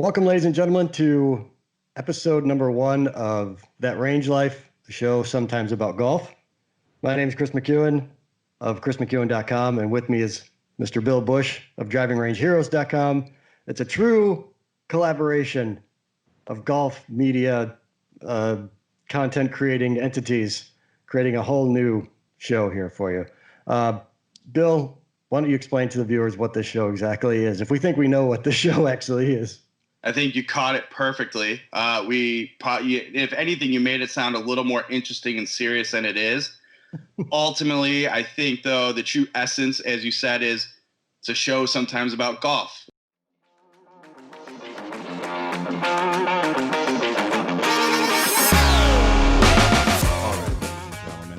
Welcome, ladies and gentlemen, to episode number 1 of That Range Life, the show sometimes about golf. My name is Chris McEwen of chrismcewen.com, and with me is Mr. Bill Bush of drivingrangeheroes.com. It's a true collaboration of golf media content creating entities, creating a whole new show here for you. Bill, why don't you explain to the viewers what this show exactly is, if we think we know what this show actually is? I think you caught it perfectly. If anything, you made it sound a little more interesting and serious than it is. Ultimately, I think, though, the true essence, as you said, is it's a show sometimes about golf.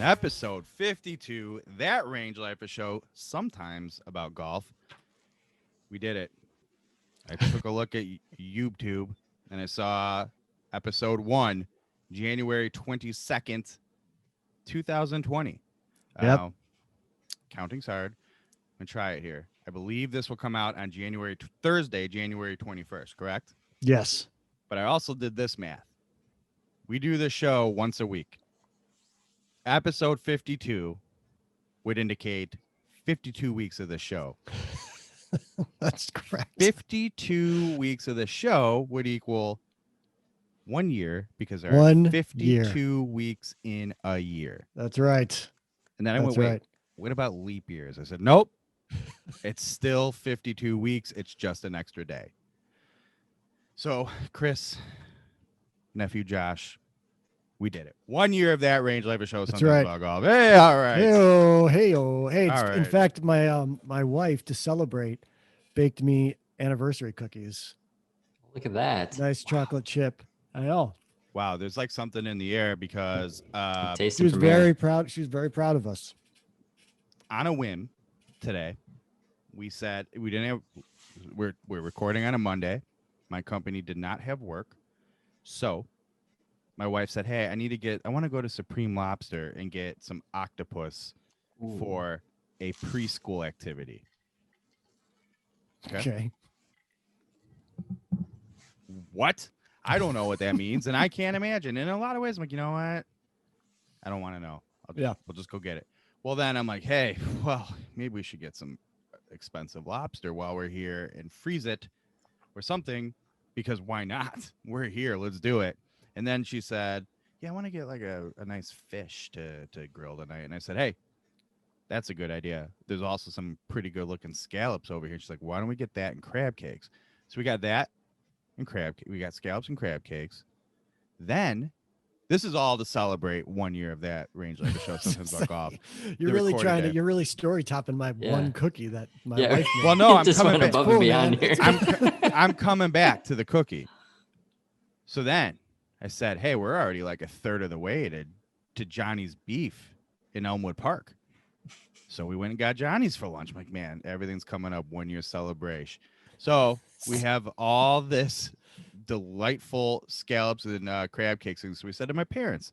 Episode 52, That Range Life, a show sometimes about golf. We did it. I took a look at YouTube and I saw episode 1, January 22nd, 2020. Yep. Counting's hard. I'm going to try it here. I believe this will come out on Thursday, January 21st, correct? Yes. But I also did this math. We do this show once a week. Episode 52 would indicate 52 weeks of the show. That's correct. 52 weeks of the show would equal 1 year, because there are 52 weeks in a year. That's right. And then I went, wait, what about leap years? I said, nope, it's still 52 weeks. It's just an extra day. So, Chris, nephew Josh, we did it. 1 year of That Range Life, a show sometimes about golf. Hey, all right. Hey. Right. In fact, my wife, to celebrate, baked me anniversary cookies. Look at that. Nice chocolate chip. I know. Wow, there's like something in the air because she was very proud. She was very proud of us. On a whim today, we said we didn't have. We're recording on a Monday. My company did not have work, so my wife said, hey, I want to go to Supreme Lobster and get some octopus for a preschool activity. Okay. What? I don't know what that means, and I can't imagine. In a lot of ways, I'm like, you know what? I don't want to know. We'll just go get it. Well, then I'm like, hey, well, maybe we should get some expensive lobster while we're here and freeze it or something, because why not? We're here. Let's do it. And then she said, yeah, I want to get like a nice fish to grill tonight. And I said, hey, that's a good idea. There's also some pretty good looking scallops over here. She's like, why don't we get that and crab cakes? So we got that and we got scallops and crab cakes. Then this is all to celebrate 1 year of That Range Life, a show sometimes about golf. You're really story topping my one cookie that my wife made. Well, no, I'm just coming went back. above and beyond here. I'm coming back to the cookie. So then I said, hey, we're already like a third of the way to Johnny's Beef in Elmwood Park. So we went and got Johnny's for lunch. I'm like, man, everything's coming up, 1 year celebration. So we have all this delightful scallops and crab cakes. So we said to my parents,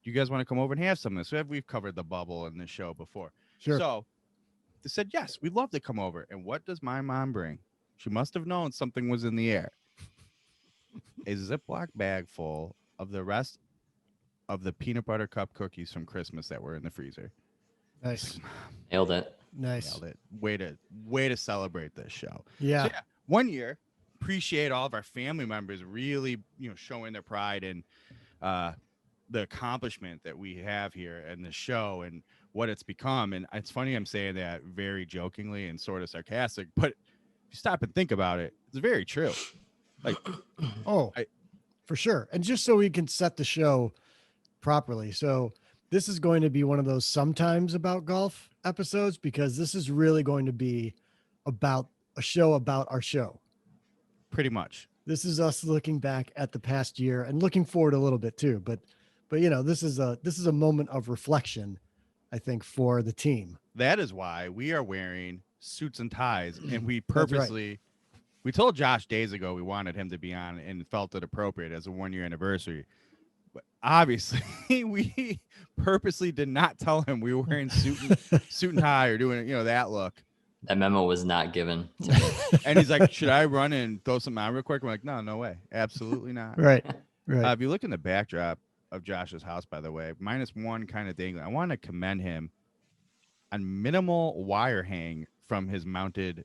do you guys want to come over and have some of this? We've covered the bubble in this show before. Sure. So they said, yes, we'd love to come over. And what does my mom bring? She must have known something was in the air. A Ziploc bag full of the rest of the peanut butter cup cookies from Christmas that were in the freezer. Nice. Nailed it. Nice. Nailed it. Way to celebrate this show. Yeah. So, 1 year. Appreciate all of our family members really, showing their pride in the accomplishment that we have here in the show and what it's become. And it's funny I'm saying that very jokingly and sort of sarcastic, but if you stop and think about it, it's very true. Like, for sure. And just so we can set the show properly. So this is going to be one of those sometimes about golf episodes, because this is really going to be about a show about our show. Pretty much. This is us looking back at the past year and looking forward a little bit too. But this is a moment of reflection, I think, for the team. That is why we are wearing suits and ties, and we purposely we told Josh days ago we wanted him to be on and felt it appropriate as a 1 year anniversary. But obviously, we purposely did not tell him we were wearing suit and tie or doing that look. That memo was not given to me. And he's like, should I run and throw something out real quick? I'm like, no way. Absolutely not. Right. Right. If you look in the backdrop of Josh's house, by the way, -1 kind of dangling. I want to commend him on minimal wire hang from his mounted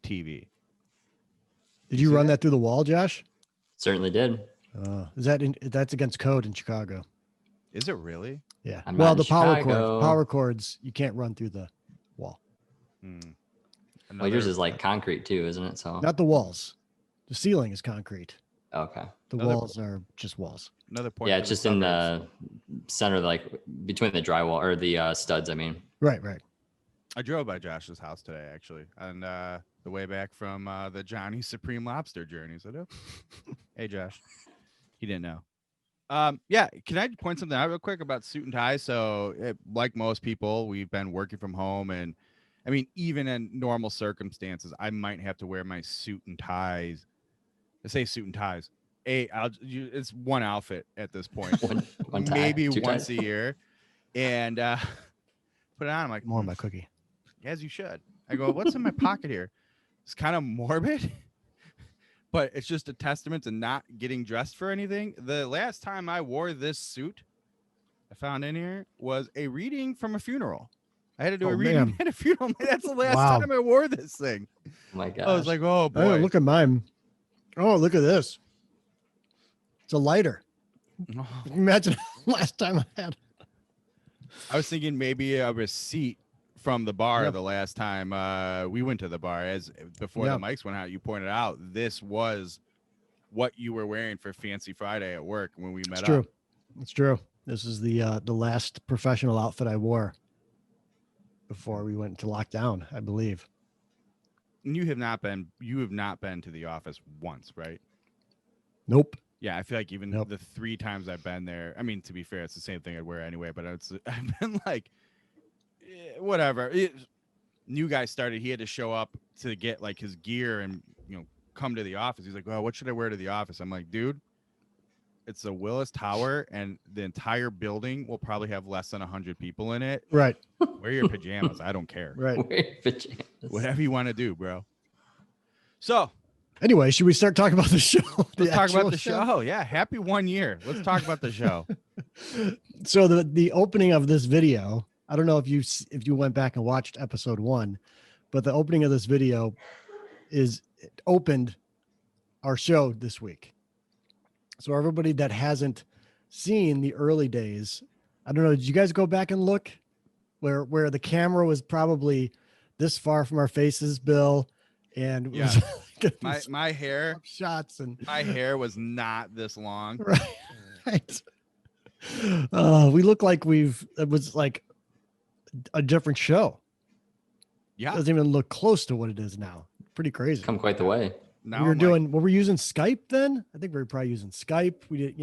TV. Did you run that through the wall, Josh? Certainly did. That's against code in Chicago? Is it really? Yeah. I'm Well, not the in Chicago. power cords, you can't run through the wall. Well, yours is like concrete too, isn't it? So Not the walls. The ceiling is concrete. okay. The walls are just walls. Another point. Yeah, for it's the just in suburbs. the center, like between the drywall or the studs. I mean, Right. I drove by Josh's house today, actually, on the way back from the Johnny Supreme Lobster journey. So, hey, Josh, he didn't know. Yeah, can I point something out real quick about suit and tie? So, like most people, we've been working from home, and I mean, even in normal circumstances, I might have to wear my suit and ties. I say suit and ties. It's one outfit at this point, one tie, maybe two once ties. a year, and put it on. I'm like, More on my cookie. as you should. I go, what's in my pocket here? It's kind of morbid, but it's just a testament to not getting dressed for anything. The last time I wore this suit, I found in here, was a reading from a funeral. I had to do a reading at a funeral. That's the last time I wore this thing. Oh my gosh. I was like, oh boy. Oh, look at mine. Oh, look at this. It's a lighter. Imagine last time I had. I was thinking maybe a receipt from the bar the last time we went to the bar. As before the mics went out, you pointed out this was what you were wearing for Fancy Friday at work when we met up. It's true. This is the last professional outfit I wore before we went into lockdown, I believe. And you have not been to the office once, right? Nope. Yeah, I feel like even the 3 times I've been there, I mean, to be fair, it's the same thing I'd wear anyway, but I've been like, whatever. New guy started, he had to show up to get like his gear and, come to the office. He's like, well, what should I wear to the office? I'm like, dude, it's the Willis Tower and the entire building will probably have less than 100 people in it. Right. Wear your pajamas. I don't care. Right. Wear your pajamas. Whatever you want to do, bro. So anyway, should we start talking about the show? Let's talk about the show. Yeah. Happy 1 year. Let's talk about the show. So the opening of this video, I don't know if you went back and watched episode 1, but the opening of this video opened our show this week. So everybody that hasn't seen the early days, I don't know, did you guys go back and look where the camera was probably this far from our faces, Bill? And my hair shots and my hair was not this long. Right. We look like it was like a different show. Yeah. It doesn't even look close to what it is now. Pretty crazy. Come quite the way. Now we were using Skype then? I think we were probably using Skype. We did,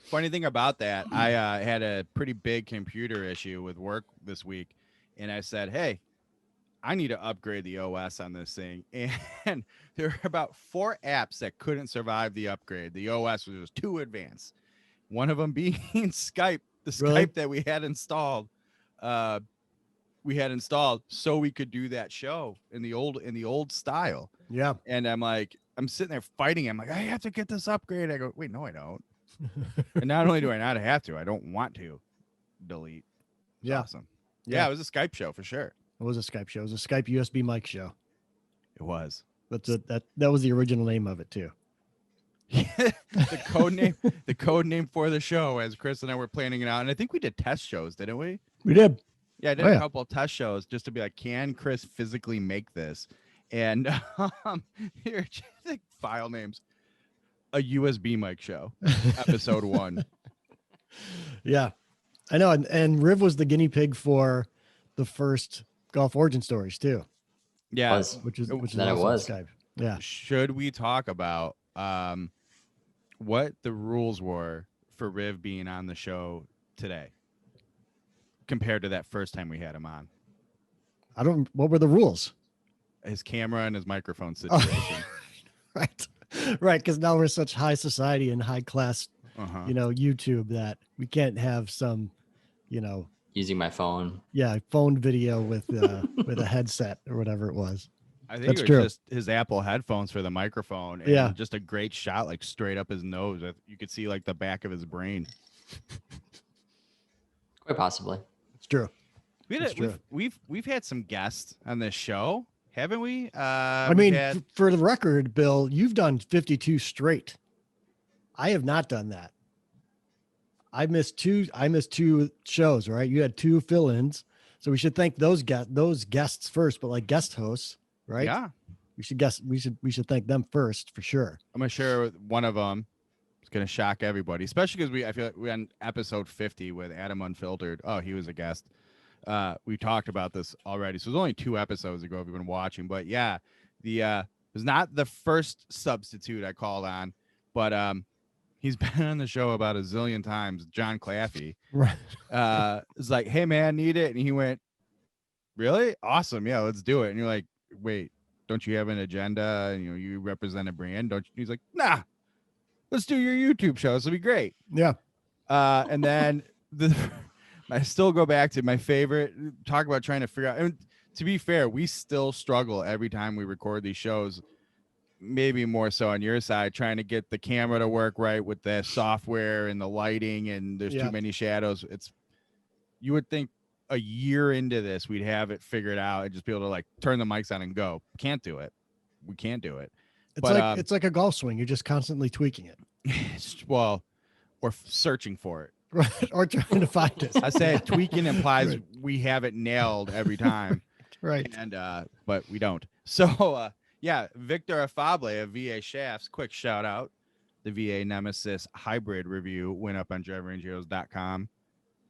Funny thing about that, I had a pretty big computer issue with work this week, and I said, hey, I need to upgrade the OS on this thing. And there were about 4 apps that couldn't survive the upgrade. The OS was just too advanced. One of them being Skype, Skype that we had installed. So we could do that show in the old style. Yeah. And I'm sitting there fighting. I'm like, I have to get this upgrade. I go, wait, no, I don't. And not only do I not have to, I don't want to delete. It's awesome. Yeah, it was a Skype show for sure. It was a Skype show. It was a Skype USB mic show. It was. That was the original name of it too. the code name for the show, as Chris and I were planning it out. And I think we did test shows, didn't we? We did. Yeah, I did a couple of test shows just to be like, can Chris physically make this? And here, the file names. A USB mic show, episode 1. Yeah, I know. And Riv was the guinea pig for the first Golf Origin Stories too. Yeah, which is that awesome it was. Skype. Yeah. Should we talk about what the rules were for Riv being on the show today compared to that first time we had him on? What were the rules? His camera and his microphone situation. Right. Because now we're such high society and high class, YouTube, that we can't have some, using my phone. Yeah, phone video with a headset or whatever it was. I think That's it was true. just his Apple headphones for the microphone, and Yeah. just a great shot, like straight up his nose. You could see like the back of his brain. Quite possibly. It's true. We've had some guests on this show, haven't we? I mean, for the record, Bill, you've done 52 straight. I have not done that. I missed two shows, right? You had 2 fill-ins. So we should thank those guests first, but like guest hosts, right? Yeah. We should thank them first for sure. I'm gonna share one of them. It's gonna shock everybody, especially because I feel like we're on episode 50 with Adam Unfiltered. Oh, he was a guest. We talked about this already. So it was only 2 episodes ago if you've been watching. But yeah, it was not the first substitute I called on, but he's been on the show about a zillion times. John Claffey. Right. It's like, hey man, need it. And he went, really? Awesome. Yeah, let's do it. And you're like, wait, don't you have an agenda? And you represent a brand, don't you? He's like, nah, let's do your YouTube show. This will be great. Yeah. And then I still go back to my favorite, talk about trying to figure out. And to be fair, we still struggle every time we record these shows, maybe more so on your side, trying to get the camera to work right with the software and the lighting, and there's too many shadows. You would think a year into this, we'd have it figured out and just be able to like turn the mics on and go. Can't do it. We can't do it. It's like a golf swing. You're just constantly tweaking it. Or searching for it. Right. Or trying to find it. I say tweaking implies we have it nailed every time. Right. And but we don't. So yeah, Victor Afable of VA Shafts, quick shout out. The VA Nemesis hybrid review went up on JRiv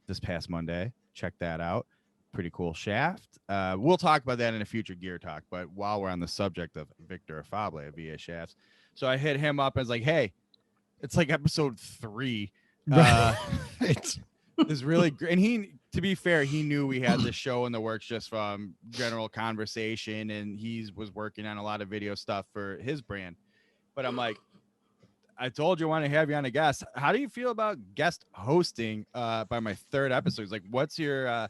this past Monday. Check that out. Pretty cool shaft. We'll talk about that in a future gear talk, but while we're on the subject of Victor Afable of VA Shafts, so I hit him up and was like, hey, it's like episode 3. It's really great. And he, to be fair, he knew we had this show in the works just from general conversation, and he was working on a lot of video stuff for his brand. But I'm like, I told you I want to have you on a guest. How do you feel about guest hosting by my 3rd episode? He's like, what's your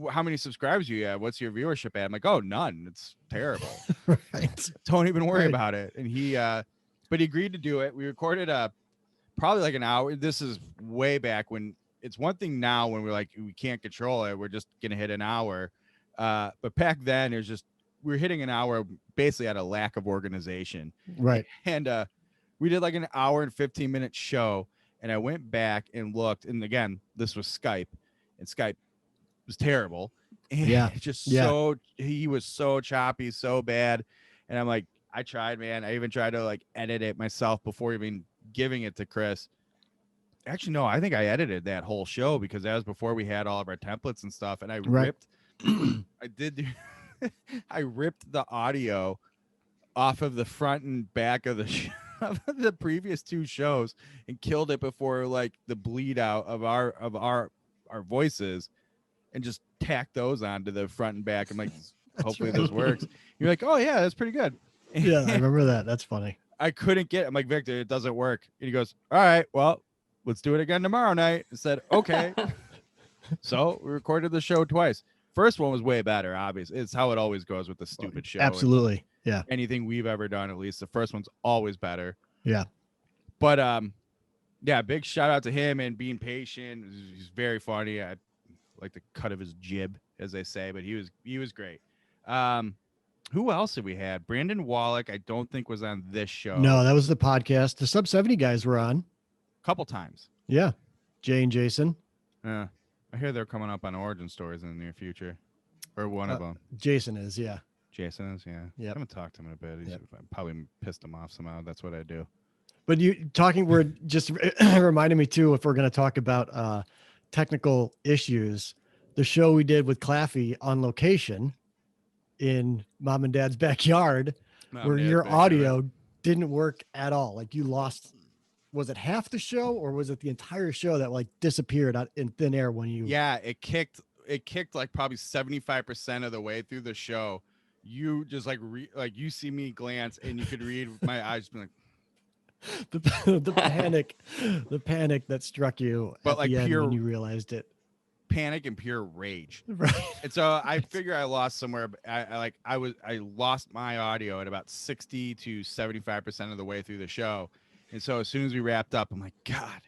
how many subscribers you have? What's your viewership at? I'm like, oh, none. It's terrible. Right. Don't even worry about it. And he but he agreed to do it. We recorded probably like an hour. This is way back when it's one thing now when we're like, we can't control it. We're just going to hit an hour. But back then it was just, we were hitting an hour basically at a lack of organization. Right. And we did like an hour and 15-minute show. And I went back and looked. And again, this was Skype, and Skype was terrible. And he was so choppy, so bad. And I'm like, I tried, man. I even tried to like edit it myself before even giving it to Chris. Actually, no, I think I edited that whole show because that was before we had all of our templates and stuff. And I ripped, I ripped the audio off of the front and back of the previous 2 shows and killed it before like the bleed out of our voices, and just tacked those onto the front and back. I'm like, hopefully this works. You're like, oh yeah, that's pretty good. Yeah, I remember that. That's funny. I couldn't get it. I'm like, Victor, it doesn't work. And he goes, all right, well, let's do it again tomorrow night. I said, okay. So we recorded the show twice. First one was way better, obviously. It's how it always goes with the stupid show. Absolutely. Yeah. Anything we've ever done, at least the first one's always better. Yeah. But yeah, big shout out to him and being patient. He's very funny. I like the cut of his jib, as they say, but he was great. Who else did we have? Brandon Wallach, I don't think was on this show. No, that was the podcast. The Sub 70 guys were on. A couple times. Yeah. Jay and Jason. Yeah. I hear they're coming up on Origin Stories in the near future. Or one of them. Jason is, yeah. Jason is, yeah. Yep. I haven't talked to him in a bit. He's probably pissed him off somehow. That's what I do. But we're just reminding me too, if we're going to talk about technical issues, the show we did with Claffey on location in Mom and Dad's backyard, where your audio didn't work at all. Like you lost, was it half the show or was it the entire show that like disappeared out in thin air when you? Yeah, it kicked like probably 75% of the way through the show. You just like you see me glance and you could read my eyes being like the panic that struck you but at like the end pure, when you realized it. panic and pure rage. Right. And so I figure I lost somewhere. I lost my audio at about 60 to 75% of the way through the show. And so as soon as we wrapped up, I'm like, God.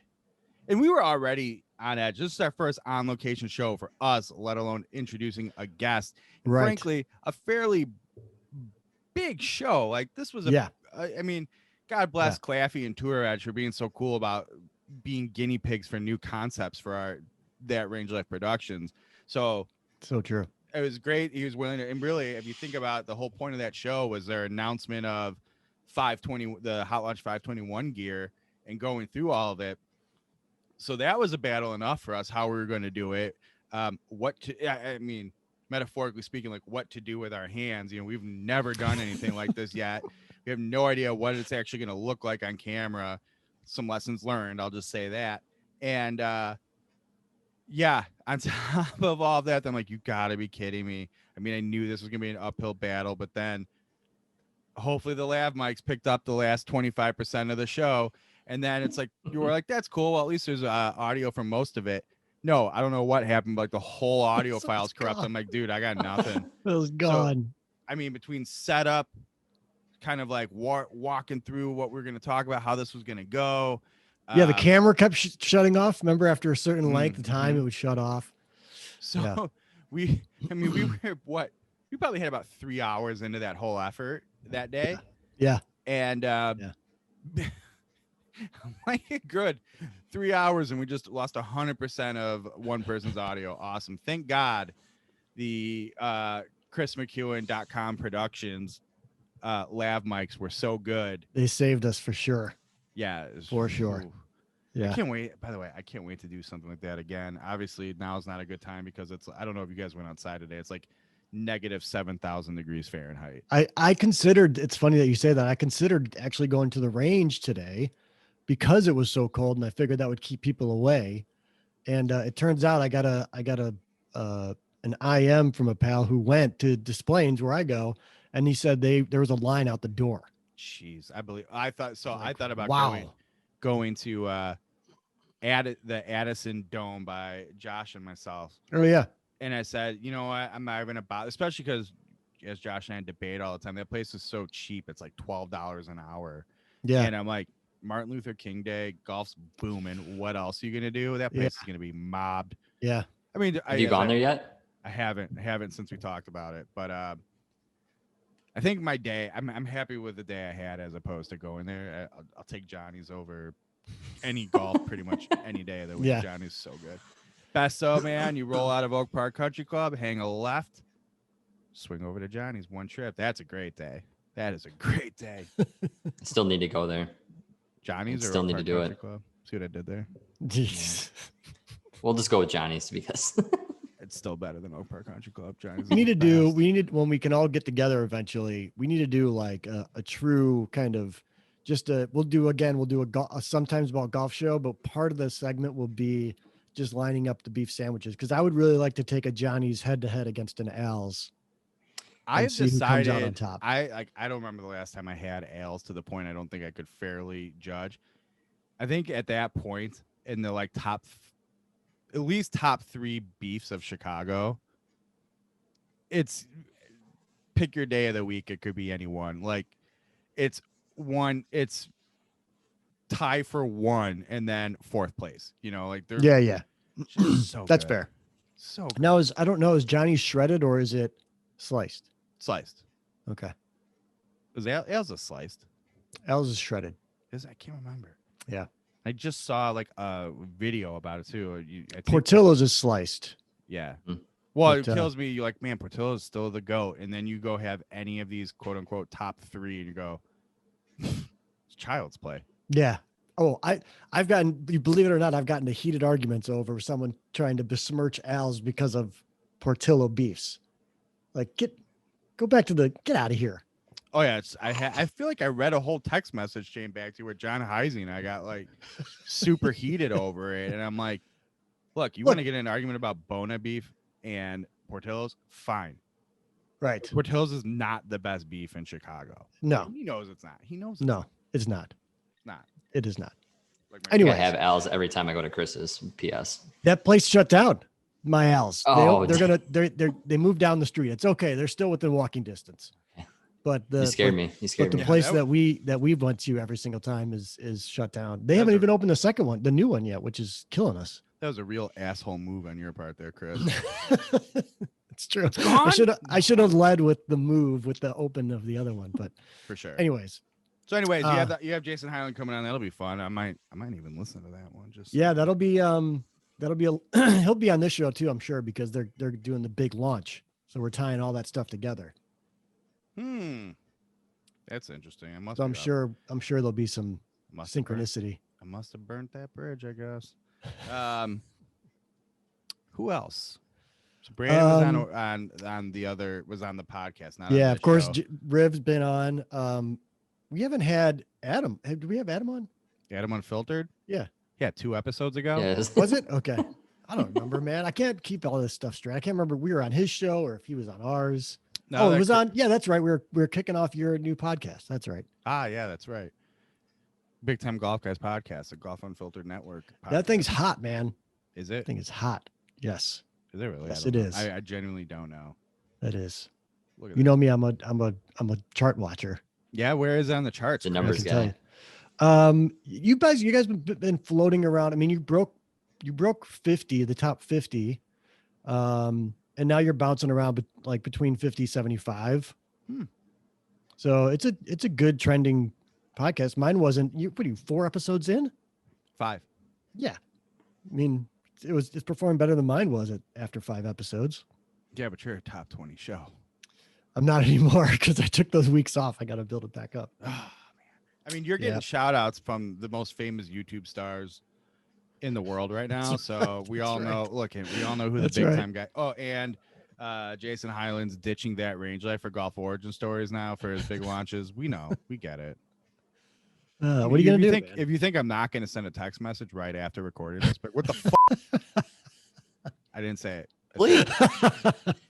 And we were already on edge. This is our first on location show for us, let alone introducing a guest. And Right. frankly, a fairly big show. Like this was I mean, God bless Claffy and Tour Edge for being so cool about being guinea pigs for new concepts for that Range Life Productions. So true. It was great. He was willing to, and really, if you think about the whole point of that show was their announcement of 520, the Hot Launch 521 gear, and going through all of it. So that was a battle enough for us how we were going to do it. I mean, metaphorically speaking, like what to do with our hands. You know, we've never done anything like this yet. We have no idea what it's actually going to look like on camera. Some lessons learned, I'll just say that. And yeah, on top of all of that, I'm like, you gotta be kidding me. I mean, I knew this was gonna be an uphill battle, but then hopefully the lav mics picked up the last 25% of the show. And then it's like, you were like, that's cool. Well, at least there's audio from most of it. No, I don't know what happened, but like the whole audio file's corrupt. I'm like, dude, I got nothing. It was gone. So, I mean, between setup, kind of like walking through what we're going to talk about, how this was going to go. Yeah, the camera kept shutting off. Remember, after a certain length of time, it would shut off. So we were we probably had about 3 hours into that whole effort that day. Yeah. And like good 3 hours, and we just lost 100% of one person's audio. Awesome. Thank God the ChrisMcEwen.com Productions lav mics were so good. They saved us for sure. Yeah, for sure. Yeah. I can't wait. By the way, I can't wait to do something like that again. Obviously, now is not a good time because it's, I don't know if you guys went outside today. It's like negative 7,000 degrees Fahrenheit. I considered, it's funny that you say that. I considered actually going to the range today because it was so cold, and I figured that would keep people away. And it turns out I got an IM from a pal who went to Des Plaines where I go, and he said there was a line out the door. Jeez, I thought about wow. going to the Addison Dome by Josh and myself. Oh yeah. And I said, you know what, I'm not even about, especially because as Josh and I debate all the time, that place is so cheap. It's like $12 an hour. Yeah. And I'm like, Martin Luther King Day, golf's booming. What else are you gonna do? That place is gonna be mobbed. Yeah. I mean, have you gone there yet? I haven't since we talked about it. But I think my day, I'm happy with the day I had as opposed to going there. I'll take Johnny's over any golf pretty much any day of the week. Yeah. Johnny's so good. Best so, man, you roll out of Oak Park Country Club, hang a left, swing over to Johnny's, one trip. That's a great day. That is a great day. Still need to go there. Johnny's or still Oak need Park to do Country it. Club? See what I did there? Jeez. We'll just go with Johnny's because It's still better than Oak Park Country Club. Johnny's We need when we can all get together eventually, we need to do like a true kind of we'll do a sometimes about golf show, but part of the segment will be just lining up the beef sandwiches. Cause I would really like to take a Johnny's head to head against an Al's. I've decided out on top. I don't remember the last time I had ales to the point I don't think I could fairly judge. I think at that point in the like at least top 3 beefs of Chicago, it's pick your day of the week. It could be anyone. Like it's tie for 1 and then 4th place. You know, like they're so that's good. fair. So good. Now I don't know, is Johnny's shredded or is it sliced? Sliced. Okay. Is ales a sliced? Al's is shredded. I can't remember. Yeah. I just saw like a video about it too. I think Portillo's is sliced. Yeah. Mm. Well, But, it kills me. You're like, man, Portillo's still the GOAT. And then you go have any of these quote unquote top 3 and you go, it's child's play. Yeah. Oh, I've gotten, you believe it or not, I've gotten to heated arguments over someone trying to besmirch Al's because of Portillo beefs. Like, get out of here. Oh yeah, I feel like I read a whole text message chain back to where John Heising and I got like super heated over it, and I'm like, look, you want to get in an argument about Bona beef and Portillo's? Fine. Right. Portillo's is not the best beef in Chicago. No. He knows it's not. He knows No, it's not. It's not. It is not. Like Anyway, I have Al's every time I go to Chris's. PS. that place shut down. My house. Oh, They moved down the street. It's okay. They're still within walking distance. But you scared me. You scared But the me. place that we went to every single time is shut down. They haven't even opened the second one, the new one yet, which is killing us. That was a real asshole move on your part there, Chris. It's true. I should have led with the move with the open of the other one, but for sure. Anyways, you have Jason Highland coming on. That'll be fun. I might even listen to that one. That'll be he'll be on this show too, I'm sure, because they're doing the big launch, so we're tying all that stuff together. That's interesting. I'm sure there'll be some synchronicity. I must have burnt that bridge, I guess. Who else? So Brandon was on the other, was on the podcast. Not yeah, on of course. show. Riv's been on. We haven't had Adam. Did we have Adam on? Adam Unfiltered? Yeah. 2 episodes ago. Yes. Was it? Okay. I don't remember, man. I can't keep all this stuff straight. I can't remember if we were on his show or if he was on ours. No, it was on. Yeah, that's right. We were kicking off your new podcast. That's right. Yeah, that's right. Big Time Golf Guys podcast, a Golf Unfiltered Network podcast. That thing's hot, man. Is it? That thing is hot. Yes. Is it really? Yes, it is. I genuinely don't know. It is. Look at you know me. I'm a chart watcher. Yeah, where is it on the charts? The numbers guy. You guys been floating around. I mean, you broke 50, the top 50. And now you're bouncing around like between 50, 75. So it's a good trending podcast. Mine wasn't. What are you, 4 episodes in? 5. Yeah. I mean, it's performing better than mine was after 5 episodes. Yeah, but you're a top 20 show. I'm not anymore because I took those weeks off. I got to build it back up. Oh, man. I mean, you're getting shout outs from the most famous YouTube stars in the world right now. So we all know, we all know who the big time guy. Oh, and Jason Highland's ditching that range life for Golf Origin Stories now for his big launches. We know, we get it. What are you going to do? If you think I'm not going to send a text message right after recording this, but what the fuck? I didn't say it. Bleep.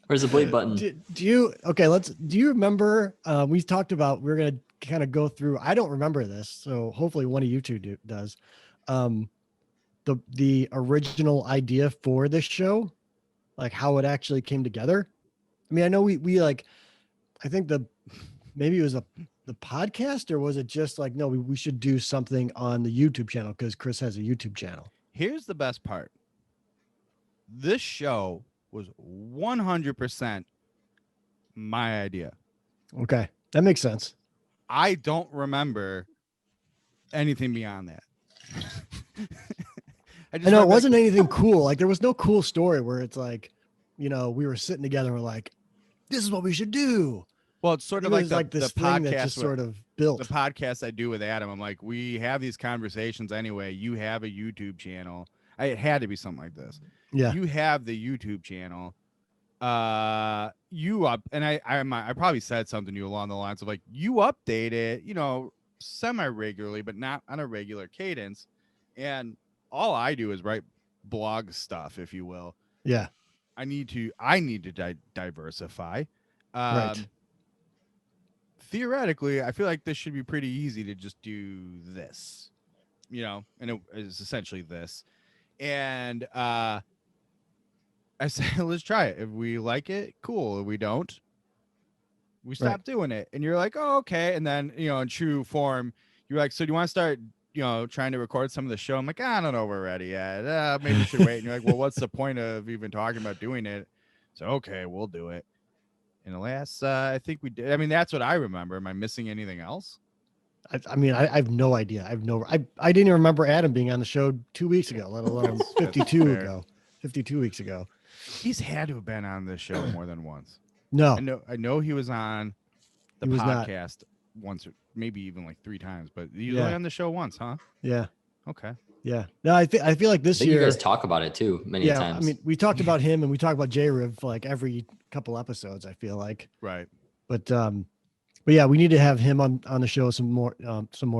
Where's the bleep button? Do you remember, we talked about, we're going to kind of go through, I don't remember this, so hopefully one of you two does. The original idea for this show, like how it actually came together. I mean, I know we like, I think maybe it was the podcast, or was it just like, no, we should do something on the YouTube channel because Chris has a YouTube channel. Here's the best part. This show was 100% my idea. Okay. That makes sense. I don't remember anything beyond that. I know it wasn't anything cool. Like there was no cool story where it's like, we were sitting together and we're like, this is what we should do. Well, it's sort of like this the thing podcast that just sort of built. The podcast I do with Adam. I'm like, we have these conversations anyway. You have a YouTube channel. It had to be something like this. Yeah. You have the YouTube channel. You up, and I probably said something to you along the lines of like, you update it, semi-regularly, but not on a regular cadence. And all I do is write blog stuff, if you will. Yeah. I need to diversify. Right. Theoretically, I feel like this should be pretty easy to just do this, and it is essentially this. And I said, let's try it. If we like it, cool. If we don't, we stop doing it. And you're like, oh, okay. And then, in true form, you're like, so do you want to start, trying to record some of the show? I'm like, I don't know if we're ready yet. Maybe we should wait. And you're like, well, what's the point of even talking about doing it? So, okay, we'll do it. And the last, I think we did. I mean, that's what I remember. Am I missing anything else? I mean, I have no idea. I didn't even remember Adam being on the show 2 weeks ago, let alone 52 weeks ago. He's had to have been on this show more than once. No, I know he was on the podcast once, or maybe even like 3 times, but he was only on the show once, huh? Yeah. Okay. Yeah. No, I feel like this year you guys talk about it too many times. I mean, we talked about him and we talk about JRiv for like every couple episodes, I feel like. Right. But yeah, we need to have him on the show some more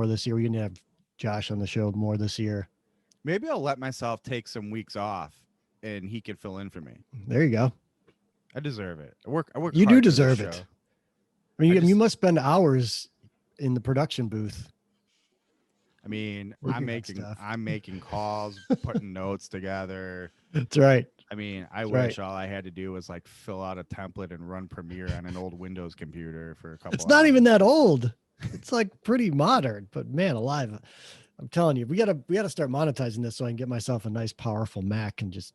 this year. We need to have Josh on the show more this year. Maybe I'll let myself take some weeks off and he can fill in for me. There you go. I deserve it. I work. You do deserve it. I mean, you must spend hours in the production booth. I mean, I'm making calls, putting notes together. That's right. I mean, I wish all I had to do was like fill out a template and run Premiere on an old Windows computer for a couple. It's not even that old. It's like pretty modern, but man alive. I'm telling you, we gotta start monetizing this so I can get myself a nice, powerful Mac and just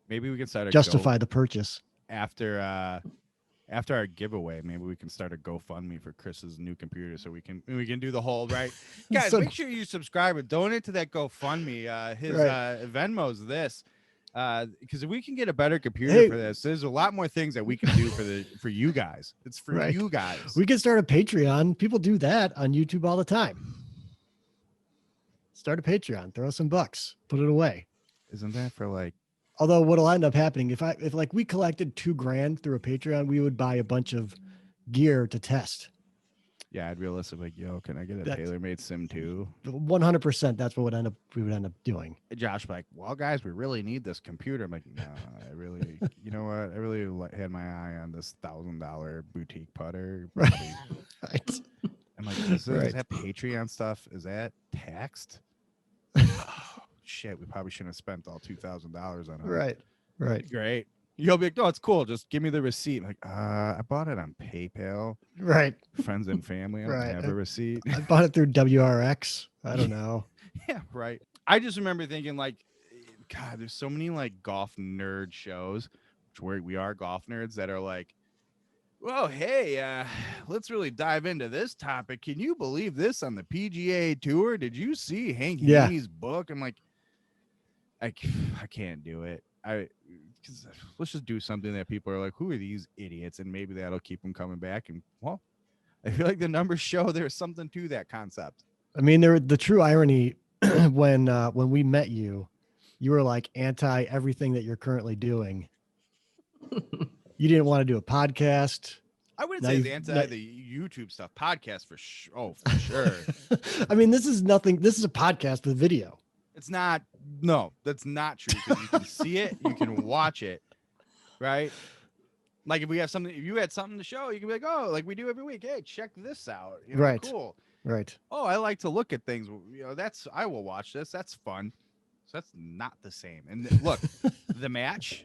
maybe we can start justify the purchase after our giveaway. Maybe we can start a GoFundMe for Chris's new computer so we can do the whole right. Guys, make sure you subscribe and donate to that GoFundMe. His Venmo's this. Because if we can get a better computer for this, there's a lot more things that we can do for you guys. It's for you guys. We can start a Patreon. People do that on YouTube all the time. Start a Patreon, throw some bucks, put it away. Isn't that for like? Although what'll end up happening if like we collected $2,000 through a Patreon, we would buy a bunch of gear to test. Yeah, I'd realistically like, yo, can I get a tailor-made sim too? 100%. That's what we would end up doing. Josh, like, well, guys, we really need this computer. I'm like, no, I really, you know what? I really had my eye on this $1,000 boutique putter. Right. I'm like, is that Patreon stuff? Is that taxed? Oh, shit, we probably shouldn't have spent all $2,000 on it. Right. Great. You'll be like, no, it's cool. Just give me the receipt. I'm like, I bought it on PayPal. Right. Friends and family. I don't have a receipt. I bought it through WRX. I don't know. Yeah, right. I just remember thinking like, God, there's so many like golf nerd shows, which we are golf nerds that are like, well, hey, let's really dive into this topic. Can you believe this on the PGA Tour? Did you see Hank Haney's book? I'm like, I can't do it. Let's just do something that people are like, who are these idiots? And maybe that'll keep them coming back. And well, I feel like the numbers show there's something to that concept. I mean, the true irony when we met you were like anti everything that you're currently doing. You didn't want to do a podcast. I wouldn't say anti the YouTube stuff. Podcast for sure. Oh, for sure. I mean, this is nothing. This is a podcast with video. It's not. No, that's not true. Because you can see it, you can watch it, right? Like if you had something to show, you can be like, oh, like we do every week. Hey, check this out. You know, right. Cool. Right. Oh, I like to look at things. You know, I will watch this. That's fun. So that's not the same. And look, the match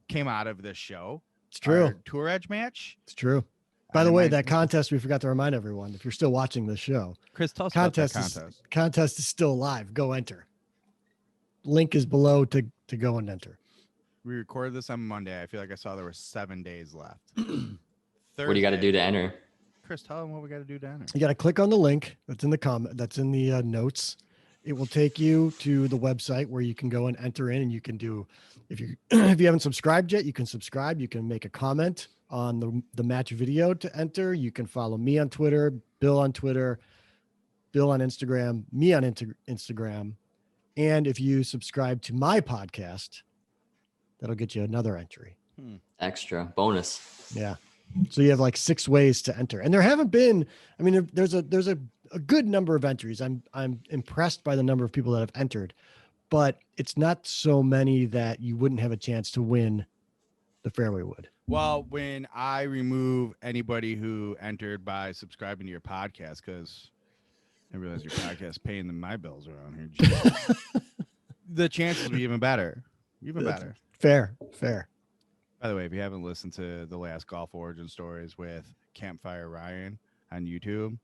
came out of this show. It's true. Our Tour Edge match. It's true. By the way, that contest, we forgot to remind everyone, if you're still watching this show, Chris, tell us about that contest. Contest is still live. Go enter. Link is below to go and enter. We recorded this on Monday. I feel like I saw there were 7 days left. What do you got to do to enter? Chris, tell them what we got to do to enter. You got to click on the link that's in the comment. That's in the notes. It will take you to the website where you can go and enter in, and you can do, if you haven't subscribed yet, you can subscribe. You can make a comment on the match video to enter. You can follow me on Twitter, Bill on Twitter, Bill on Instagram, me on Instagram. And if you subscribe to my podcast, that'll get you another entry. Extra bonus. Yeah. So you have like 6 ways to enter. And there haven't been, I mean, there's a good number of entries. I'm impressed by the number of people that have entered, but it's not so many that you wouldn't have a chance to win the Fairway Wood. Well, when I remove anybody who entered by subscribing to your podcast, because I realize your podcast paying my bills around here, the chances will be even better. Better. Fair. By the way, if you haven't listened to the last Golf Origin Stories with Campfire Ryan on YouTube,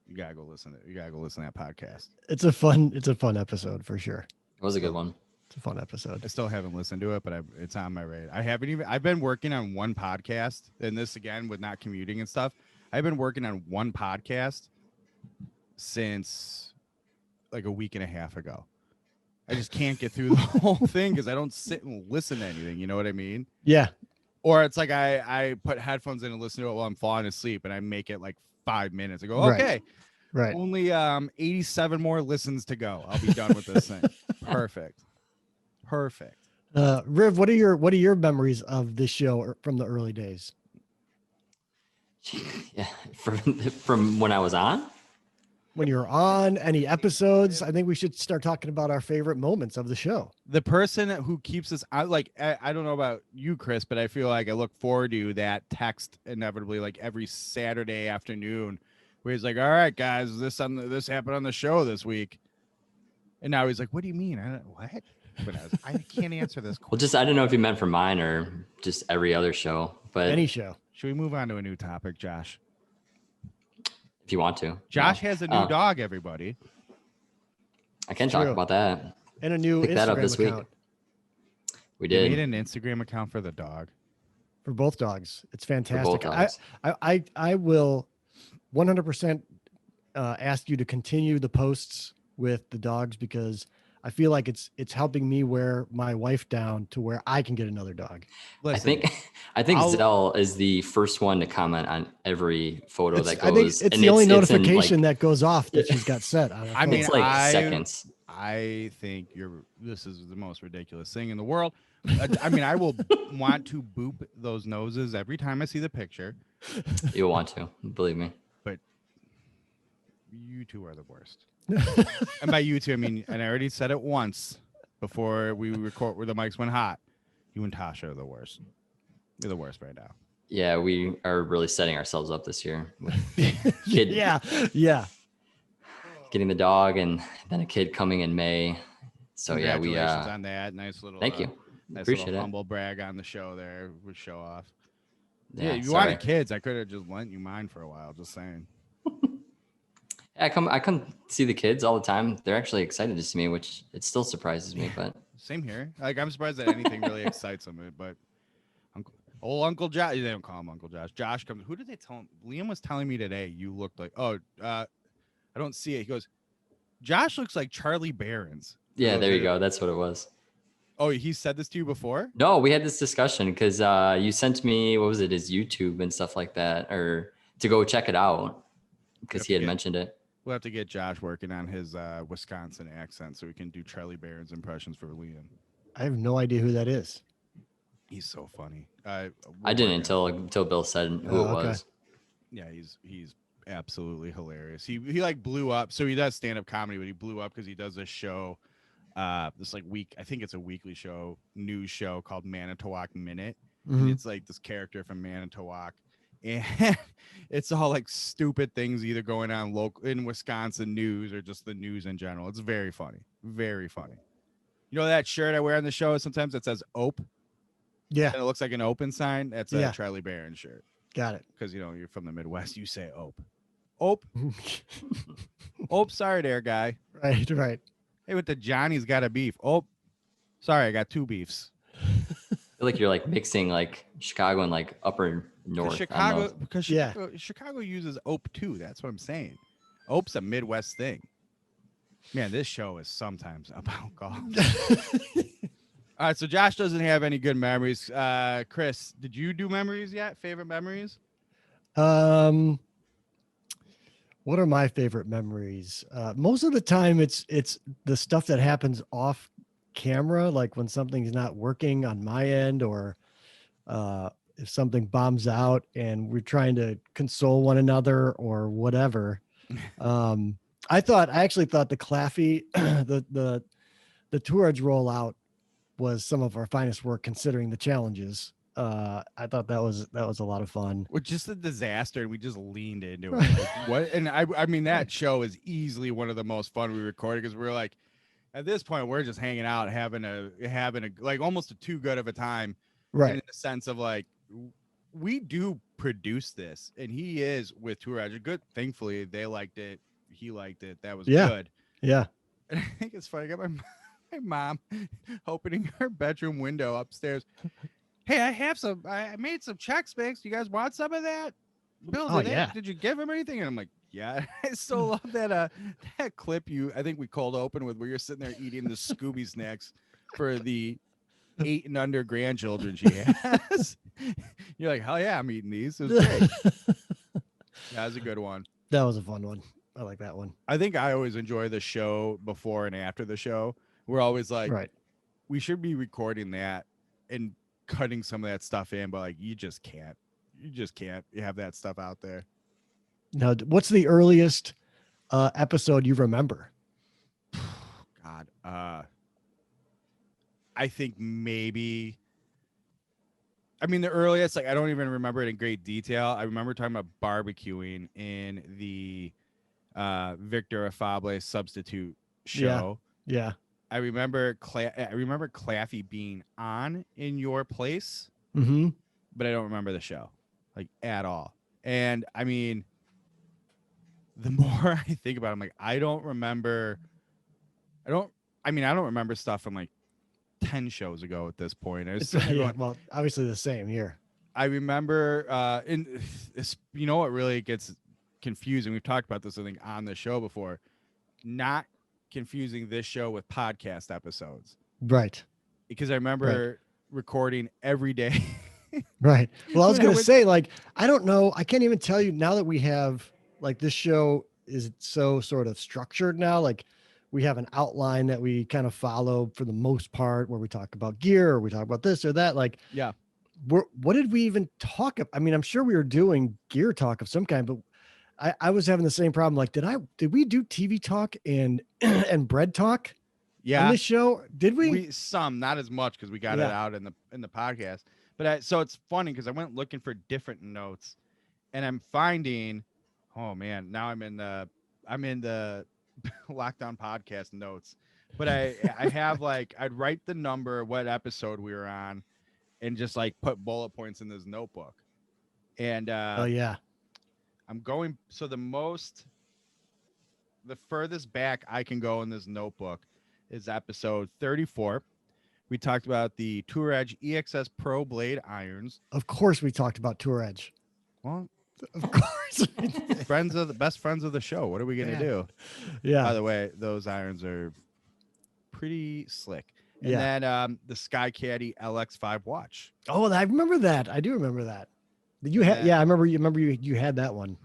you gotta go listen to that podcast. It's a fun episode for sure. It was a good one. It's a fun episode. I still haven't listened to it, but it's on my radar. I've been working on one podcast, and this again with not commuting and stuff. I've been working on one podcast since like a week and a half ago. I just can't get through the whole thing because I don't sit and listen to anything. You know what I mean? Yeah. Or it's like I put headphones in and listen to it while I'm falling asleep, and I make it like 5 minutes. I go, okay, right. Only 87 more listens to go. I'll be done with this thing. Perfect. Riv, what are your memories of this show from the early days? Yeah, from when I was on. When you're on, any episodes? I think we should start talking about our favorite moments of the show. The person who keeps us out, like, I don't know about you, Chris, but I feel like I look forward to that text inevitably, like every Saturday afternoon, where he's like, "All right, guys, this happened on the show this week," and now he's like, "What do you mean? What?" But I can't answer this question. Well, just I don't know if you meant for mine or just every other show, but Any show. Should we move on to a new topic, Josh? if you want to. Josh has a new dog, everybody. I can talk about that. And a new Pick that up Instagram this account. week. We You did. made an Instagram account for the dog. For both dogs. It's fantastic. both dogs. I will 100% ask you to continue the posts with the dogs because I feel like it's helping me wear my wife down to where I can get another dog. Listen, I think Zell is the first one to comment on every photo that goes. I think it's the only notification that goes off that she's got set on her I mean, it's like seconds. I think this is the most ridiculous thing in the world. I mean, I will want to boop those noses every time I see the picture. You'll want to, believe me. But you two are the worst. And by you two, I mean, and I already said it once before we record where the mics went hot. You and Tasha are the worst. You're the worst right now. Yeah, we are really setting ourselves up this year. Yeah. Getting the dog and then a kid coming in May. So yeah, we Congratulations on that. Nice little thank you. Nice Appreciate little it. humble brag on the show there. We show off. Yeah, you sorry. wanted kids. I could have just lent you mine for a while. Just saying. I come see the kids all the time. They're actually excited to see me, which it still surprises me. But Same here. Like I'm surprised that anything really excites them. But Uncle Josh. They don't call him Uncle Josh. Josh comes. Who did they tell him? Liam was telling me today. You looked like. I don't see it. He goes. Josh looks like Charlie Barron's. yeah, there you go. That's what it was. Oh, he said this to you before? No, we had this discussion because you sent me, what was it, his YouTube and stuff like that, or to go check it out because he had mentioned it. We'll have to get Josh working on his Wisconsin accent so we can do Charlie Barron's impressions for Liam. I have no idea who that is. He's so funny. I didn't until Bill said who it was. Yeah, he's absolutely hilarious. He like blew up. So he does stand-up comedy, but he blew up because he does this show. This like I think it's a weekly show, news show called Manitowoc Minute. Mm-hmm. And it's like this character from Manitowoc, and it's all like stupid things either going on local in Wisconsin news or just the news in general. It's very funny, very funny. You know that shirt I wear on the show sometimes that says "Ope." Yeah, and it looks like an open sign. That's a Charlie Barron shirt. Got it. Because you're from the Midwest, you say "Ope." Ope. Ope, sorry there, guy. Right. Hey, with the Johnny's got a beef. Oh, sorry, I got two beefs. I feel like you're like mixing like Chicago and like upper north. Chicago uses Ope too. That's what I'm saying. Ope's a Midwest thing. Man, this show is sometimes about golf. All right, so Josh doesn't have any good memories. Chris, did you do memories yet? Favorite memories? What are my favorite memories? Most of the time it's the stuff that happens off camera, like when something's not working on my end or if something bombs out and we're trying to console one another or whatever. I actually thought the Claffey, the Tourage rollout was some of our finest work considering the challenges. I thought that was a lot of fun. Well, just a disaster, and we just leaned into it. Like, what? And I mean, that show is easily one of the most fun we recorded because we're like, at this point, we're just hanging out, having a like almost a too good of a time, right? In the sense of like, we do produce this, and he is with Tourage. Good, thankfully, they liked it. He liked it. That was good. Yeah. And I think it's funny. I got my mom opening her bedroom window upstairs. Hey, I made some Chex Mix. You guys want some of that? Bill, did you give him anything? And I'm like, yeah. I still love that that clip I think we cold open with where you're sitting there eating the Scooby snacks for the 8 and under grandchildren she has. You're like, hell yeah, I'm eating these. It was great. That was a good one. That was a fun one. I like that one. I think I always enjoy the show before and after the show. We're always like, we should be recording that and cutting some of that stuff in, but like you just can't have that stuff out there. Now, what's the earliest episode you remember? God, I think maybe, I mean, the earliest, like I don't even remember it in great detail. I remember talking about barbecuing in the Victor Afable substitute show. Yeah. I remember Claffy being on in your place, Mm-hmm. but I don't remember the show like at all. And I mean, the more I think about it, I'm like, I don't remember. I don't remember stuff from like 10 shows ago at this point. I was It's sitting there yeah. going, Well, obviously the same here. I remember, you know what really gets confusing? We've talked about this, I think, on the show before. Not confusing this show with podcast episodes, Right. because I remember recording every day. Right. Well, I was When I going to would- say, like, I don't know. I can't even tell you now that we have, like, this show is so sort of structured now. Like, we have an outline that we kind of follow for the most part, where we talk about gear or we talk about this or that. Like, Yeah. what did we even talk about? I mean, I'm sure we were doing gear talk of some kind, but I was having the same problem. Like, did we do TV talk and and bread talk on Yeah. this show? Did we? Some, not as much because we got it Yeah. out in the podcast. But so it's funny because I went looking for different notes, and I'm finding, oh man, now I'm in the lockdown podcast notes. But I have like, I'd write the number, what episode we were on, and just like put bullet points in this notebook. And Oh yeah. I'm going, so the furthest back I can go in this notebook is episode 34. We talked about the Tour Edge EXS Pro Blade irons. Of course, we talked about Tour Edge. Well, Of course. best friends of the show. What are we gonna Yeah. do? Yeah. By the way, those irons are pretty slick. And Yeah. then the Sky Caddy LX5 watch. Oh, I remember that. I do remember that. You And had, then- yeah, I remember. You had that one.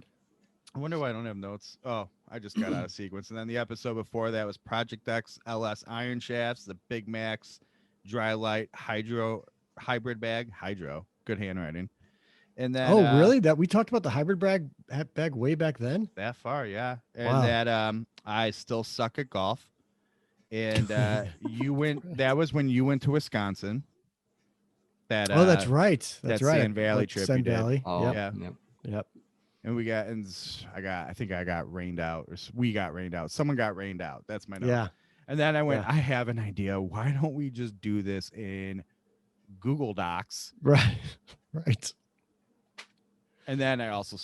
I wonder why I don't have notes. Oh, I just got out of sequence. And then the episode before that was Project X LS iron shafts, the Big Max Dry Light hybrid bag. Good handwriting. And then Oh, really? That we talked about the hybrid bag way back then. that far, yeah. And Wow. that I still suck at golf. And you went. That was when you went to Wisconsin. That Oh, that's right. That's that right. Sand Valley Like trip you Sand did. Valley. Oh, Yep. Yeah. yep. Yep. and I think I got rained out, or we got rained out. Someone got rained out. That's my note. Yeah. And then I went, Yeah. I have an idea. Why don't we just do this in Google Docs? Right. Right. And then I also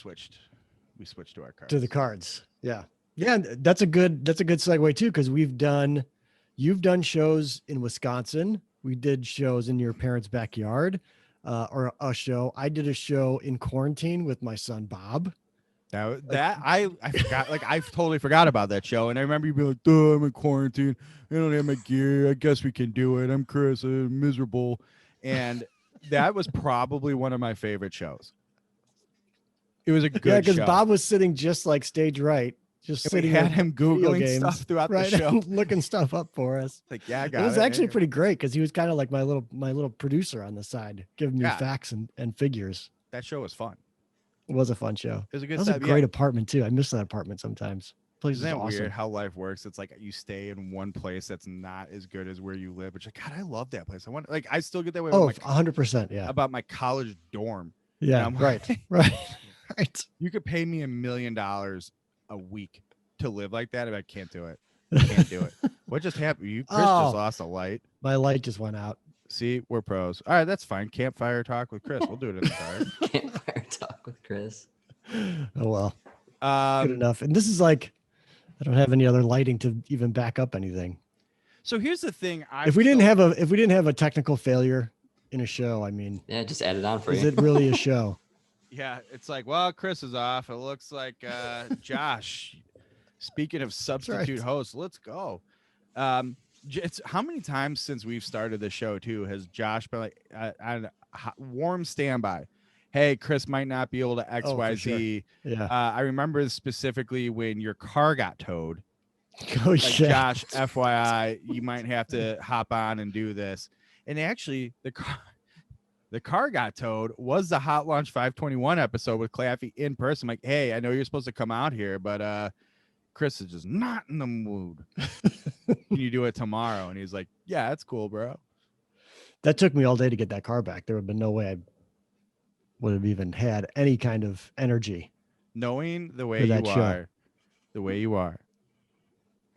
we switched to our cards. To the cards. Yeah. Yeah. and That's a good segue too, because you've done shows in Wisconsin. We did shows in your parents' backyard, or a show. I did a show in quarantine with my son Bob. I forgot, like I totally forgot about that show. And I remember you being like, duh, I'm in quarantine. I don't have my gear. I guess we can do it. I'm Chris. I'm miserable. And that was probably one of my favorite shows. It was a good Yeah, because show. Bob was sitting just like stage right, just And we sitting had with him video Googling games, stuff throughout right, the show. and looking stuff up for us. Like, yeah, I It got was it. actually pretty great because he was kind of like my little producer on the side, giving me Yeah. facts and figures. That show was fun. It was a fun show. It was a That good was a set. great apartment too. I miss that apartment sometimes. Place is Isn't that awesome. weird how life works? It's like you stay in one place that's not as good as where you live. But you're like, God, I love that place. I want, like, I still get that way Oh, about 100%. Yeah. about my college dorm. Yeah. I'm Right. like- Right. Right. You could pay me $1 million a week to live like that, but I can't do it. I can't do it. What just happened? Chris Oh. just lost a light. My light just went out. See, we're pros. All right, that's fine. Campfire talk with Chris. We'll do it in the car. Campfire talk with Chris. Oh well. Good Um, enough. And this is like, I don't have any other lighting to even back up anything. so here's the thing. If we didn't have a technical failure in a show, I mean, Yeah, just add it on for is you. it really a show? Yeah, it's like, well, Chris is off. It looks like Josh. Speaking of substitute hosts, let's go. It's how many times since we've started the show too has Josh been like on warm standby? Hey, Chris might not be able to X, Oh, for Y, sure. Z. Yeah. I remember specifically when your car got towed. Oh Like, shit. Josh, FYI, you might have to hop on and do this. And actually, the car got towed was the Hot Launch 521 episode with Claffy in person. Like, hey, I know you're supposed to come out here, but Chris is just not in the mood. Can you do it tomorrow? And he's like, yeah, that's cool, bro. That took me all day to get that car back. There would have been no way I would have even had any kind of energy. Knowing the way For you that show. are,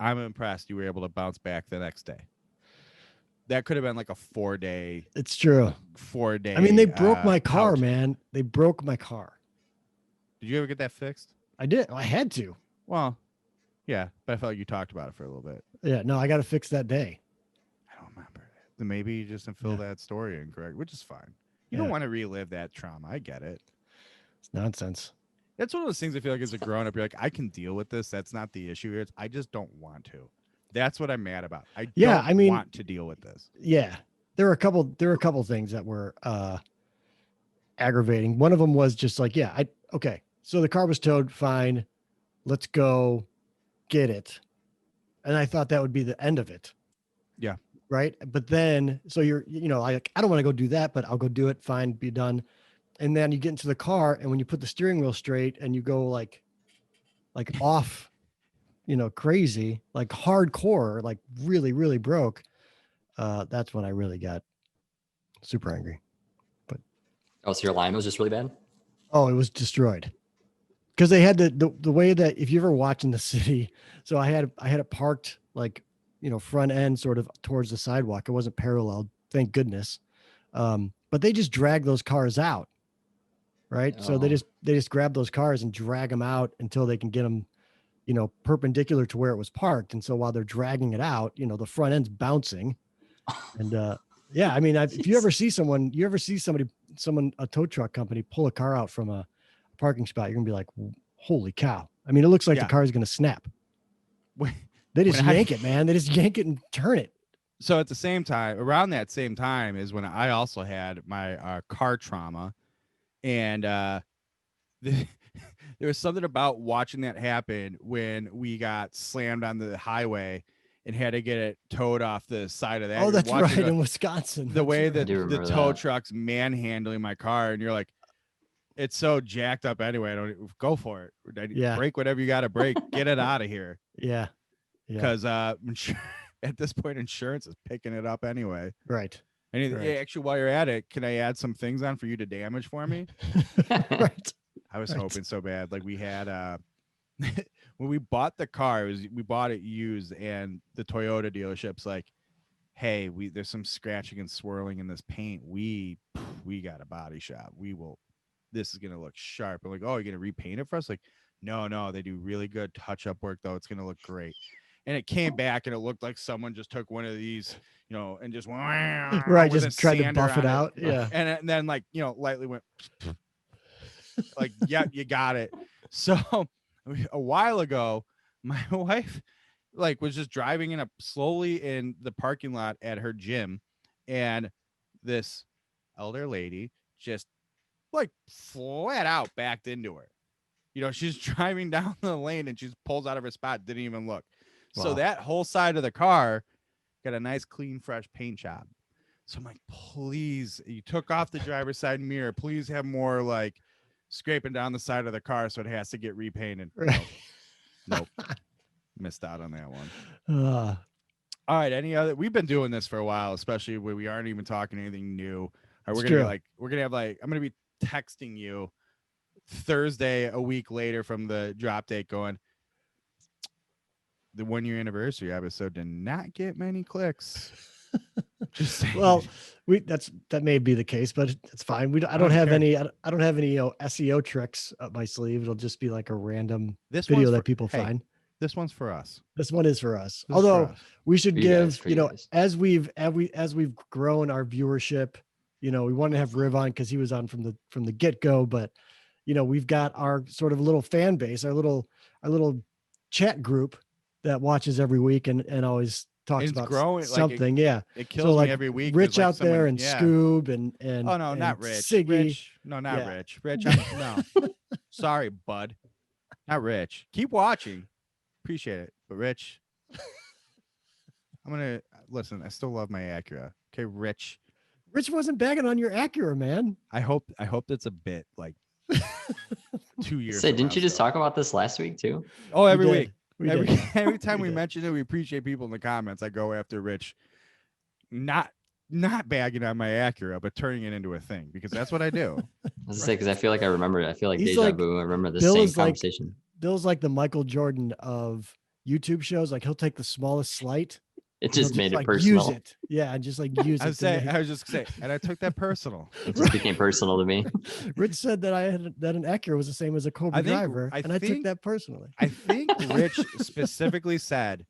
I'm impressed you were able to bounce back the next day. that could have been like a 4-day. It's true. 4-day. I mean, they broke my car, out. man. They broke my car. Did you ever get that fixed? I did. I had to. Well, yeah, but I felt like you talked about it for a little bit. Yeah, no, I got to fix that day. I don't remember. Then maybe you just didn't fill that story in correct, which is fine. You don't want to relive that trauma. I get it. It's nonsense. That's one of those things I feel like as a grown up, you're like, I can deal with this. That's not the issue here. I just don't want to. That's what I'm mad about. I don't want to deal with this. Yeah. There were a couple things that were aggravating. One of them was just like, okay. So the car was towed, fine. Let's go get it. And I thought that would be the end of it. Yeah. Right. But then, so you're, like, I don't want to go do that, but I'll go do it. Fine. Be done. And then you get into the car, and when you put the steering wheel straight and you go like off, crazy, like hardcore, like really, really broke. That's when I really got super angry. But so your line was just really bad? Oh, it was destroyed. Because they had the way that, if you ever watch in the city, so I had it parked like, front end sort of towards the sidewalk. It wasn't parallel, thank goodness. But they just drag those cars out. Right. Oh. So they just grab those cars and drag them out until they can get them, perpendicular to where it was parked. And so while they're dragging it out, the front end's bouncing. And I mean, if you ever see a tow truck company pull a car out from a parking spot, you're gonna be like, holy cow. I mean, it looks like the car is gonna snap. They just yank it, man. They just yank it and turn it. So at the same time, around that same time is when I also had my car trauma. And there was something about watching that happen when we got slammed on the highway and had to get it towed off the side of that. Oh, that's right, in Wisconsin. The way that the tow truck's manhandling my car, and you're like, it's so jacked up anyway. I don't go for it. Break whatever you got to break. Get it out of here. Yeah. Because at this point, insurance is picking it up anyway. Right. And actually, while you're at it, can I add some things on for you to damage for me? Right. I was hoping so bad. Like we had when we bought the car, we bought it used, and the Toyota dealership's like, hey, there's some scratching and swirling in this paint. We got a body shop. This is gonna look sharp. I'm like, oh, you're gonna repaint it for us? Like, no, they do really good touch-up work though. It's gonna look great. And it came back and it looked like someone just took one of these, and just went right, just tried to buff it out. Yeah. And then like, lightly went like, yeah, you got it. So a while ago, my wife was just driving slowly in the parking lot at her gym, and this elder lady just flat out backed into her. She's driving down the lane and she pulls out of her spot, didn't even look. Wow. So that whole side of the car got a nice, clean, fresh paint job. So I'm like, please, you took off the driver's side mirror. Please have more scraping down the side of the car so it has to get repainted. Right. Nope. Missed out on that one. All right. Any other? We've been doing this for a while, especially when we aren't even talking anything new. All right, we're gonna have I'm gonna be texting you Thursday a week later from the drop date going, the 1 year anniversary episode did not get many clicks. Just saying. Well, that may be the case, but it's fine. I don't have any SEO tricks up my sleeve. It'll just be like a random video that people find. This one's for us. This one is for us. Although we should give, as we've grown our viewership, we wanted to have Riv on because he was on from the get-go, but we've got our sort of little fan base, our little chat group that watches every week and always talks about growing, something. It kills me every week. Rich out there and Scoob and oh no, and not Rich. Siggy. Rich. No, not Rich. Rich, no. Sorry, bud. Not Rich. Keep watching. Appreciate it. But Rich, I'm gonna listen. I still love my Acura. Okay, Rich. Rich wasn't bagging on your Acura, man. I hope that's a bit 2 years. Say, didn't you just talk about this last week too? Oh, every week. Every time we mention it, we appreciate people in the comments. I go after Rich, not bagging on my Acura, but turning it into a thing because that's what I do. I was gonna say, because I feel like I remember it. I feel like He's deja vu. I remember the Bill same conversation. Bill's like the Michael Jordan of YouTube shows. Like he'll take the smallest slight It just made it like personal. use it. Yeah, just like use it. I was just saying, and I took that personal. It just became personal to me. Rich said that that an Acura was the same as a Cobra driver, and I took that personally. I think Rich specifically said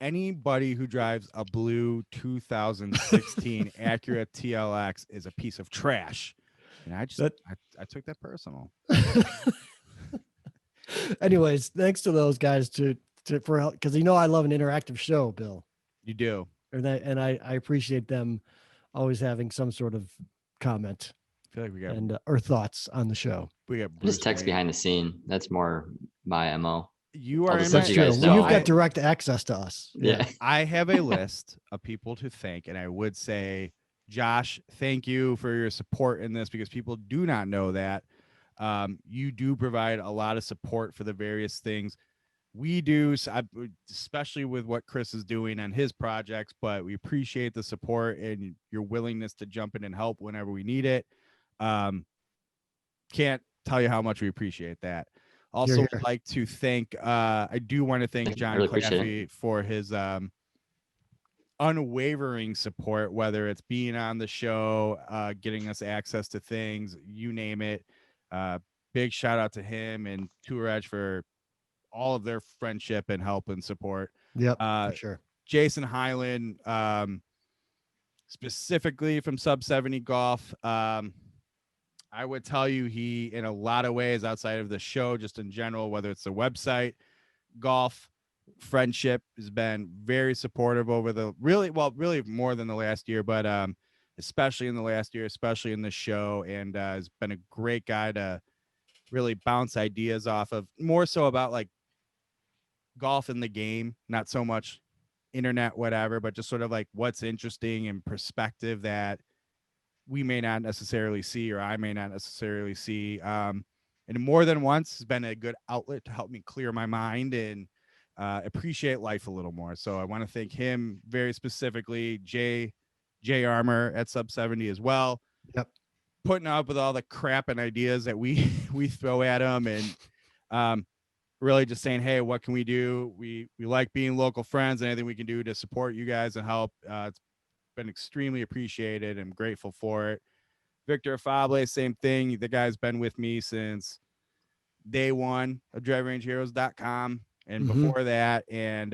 anybody who drives a blue 2016 Acura TLX is a piece of trash, and I took that personal. Anyways, thanks to those guys for help, because I love an interactive show, Bill. You do, and I appreciate them always having some sort of comment. I feel like we got or thoughts on the show. We got just text behind the scene. That's more my MO. You are. That's true. Well, you've got direct access to us. Yeah. I have a list of people to thank, and I would say, Josh, thank you for your support in this, because people do not know that you do provide a lot of support for the various things we do, especially with what Chris is doing on his projects, but we appreciate the support and your willingness to jump in and help whenever we need it. Can't tell you how much we appreciate that. Also, would like to thank, I do want to thank John Claffey for his unwavering support, whether it's being on the show, getting us access to things, you name it. Big shout out to him and Tour Edge for all of their friendship and help and support. Yep, for sure. Jason Hyland, specifically from Sub 70 Golf. I would tell you he, in a lot of ways outside of the show, just in general, whether it's the website, golf, friendship, has been very supportive over the really more than the last year, but especially in the last year, especially in the show, and has been a great guy to really bounce ideas off of, more so about like golf in the game, not so much internet, whatever, but just sort of like what's interesting and perspective that we may not necessarily see, or I may not necessarily see. And more than once has been a good outlet to help me clear my mind and appreciate life a little more. So I want to thank him very specifically, J Armor at Sub 70 as well. Yep. Putting up with all the crap and ideas that we throw at him, and really just saying, hey, what can we do? We like being local friends, and anything we can do to support you guys and help. It's been extremely appreciated. I'm grateful for it. Victor Fable, same thing. The guy's been with me since day one of DriveRangeHeroes.com and before that. And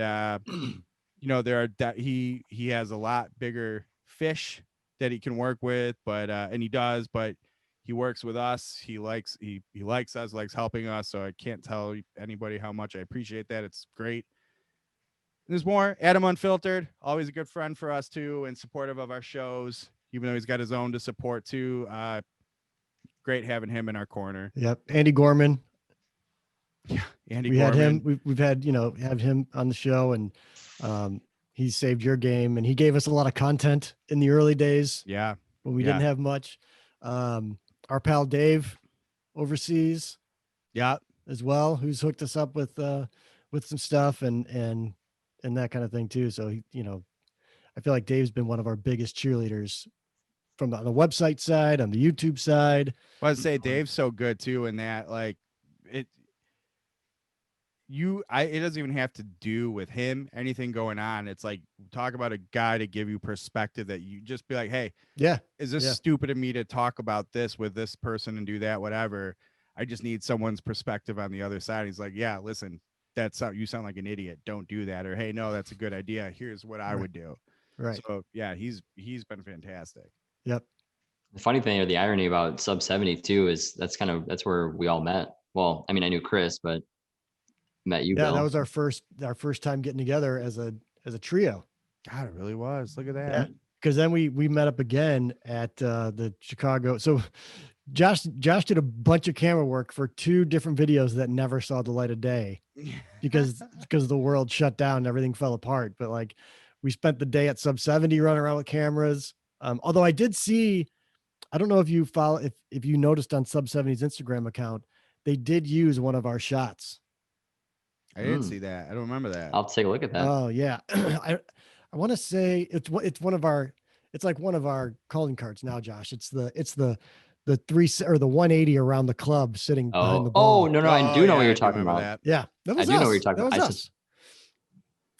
he has a lot bigger fish that he can work with, but and he does, but he works with us. He likes us, likes helping us. So I can't tell anybody how much I appreciate that. It's great. There's more. Adam Unfiltered, always a good friend for us too, and supportive of our shows, even though he's got his own to support too. Great having him in our corner. Yep. Andy Gorman. Yeah, Andy. We Gorman. had him. We've had have him on the show, and he saved your game, and he gave us a lot of content in the early days. Yeah, when we didn't have much. Our pal Dave overseas. Yeah, as well, who's hooked us up with some stuff and that kind of thing too. So I feel like Dave's been one of our biggest cheerleaders from on the website side, on the YouTube side. Well, I'd say Dave's so good too, in that like it doesn't even have to do with him, anything going on. It's like, talk about a guy to give you perspective that you just be like, hey, yeah, is this stupid of me to talk about this with this person and do that, whatever. I just need someone's perspective on the other side. He's like, yeah, listen, you sound like an idiot. Don't do that. Or, hey, no, that's a good idea. Here's what I would do. Right. So yeah, he's been fantastic. Yep. The funny thing, or the irony about Sub 70 too, is that's where we all met. Well, I mean, I knew Chris, but met you, Bill. That was our first time getting together as a trio. God, it really was. Look at that. Yeah. Because then we met up again at the Chicago. So Josh did a bunch of camera work for 2 different videos that never saw the light of day because the world shut down and everything fell apart. But like, we spent the day at Sub 70 running around with cameras. Although I did see, I don't know if you if you noticed on Sub 70's Instagram account, they did use one of our shots. I didn't see that. I don't remember that. I'll take a look at that. Oh yeah. I want to say it's one of our, it's like one of our calling cards now, Josh. It's the 3 or the 180 around the club sitting behind the ball. Oh no, I do know what you're talking about. That. Yeah, that was I do us. know what you're talking That about. was us.